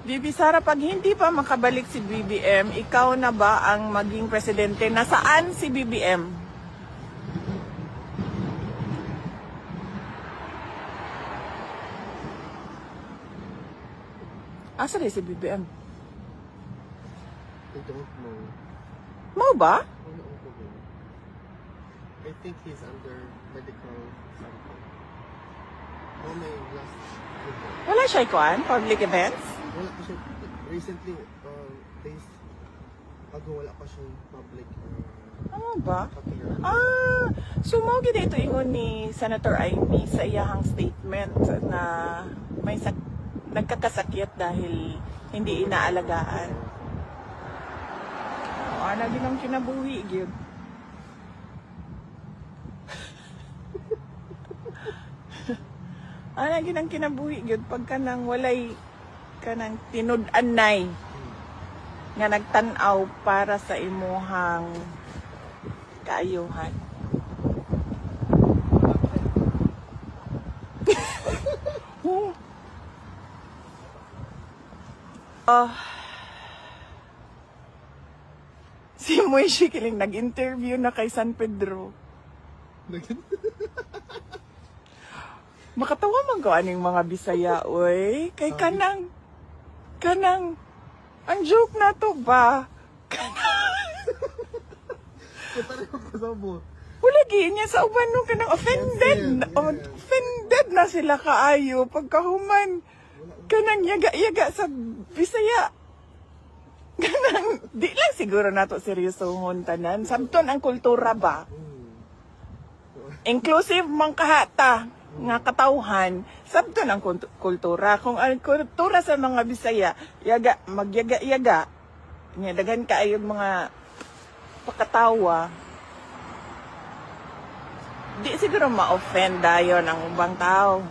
Bibi Sara, pag hindi pa makabalik si BBM, ikaw na ba ang maging presidente? Nasaan si BBM? Asa rin si BBM? I don't know. Mau ba? Wala ko ba? I think he's under medical something. Oh, may last report. Wala siya ikuan? Public events? Wala pa siya. Recently, days ago, wala pa siyang public Ano ba? appearance. So mo gid ito ingon ni Senator Amy sa iyahang statement na may nagkakasakit dahil hindi inaalagaan. Ana ginang kinabuhi gyud. Ana ginang kinabuhi gyud pagka nang walay kanang tinud-anay nga nagtan-aw para sa imuhang kaayuhan. Si Moishi kiling nag-interview na kay San Pedro. Makatawa man ko aning mga Bisaya, oy. Kay kanang, ang joke na to ba? Pareho ko sa mo. Wala niya sa uban nung kanang offended. Yes. Offended na sila kaayo. Pagkahuman, kanang yaga-yaga sa Bisaya. Kanang, di lang siguro nato seryosohon tanan. Sabton ang kultura ba? Inclusive mang kahata nga katawhan, sabton ang kultura. Kung ang kultura sa mga Bisaya, yaga, magyaga-yaga, nya daghan kaayong mga pakatawa, di siguro ma-offend dayon ang ubang tao.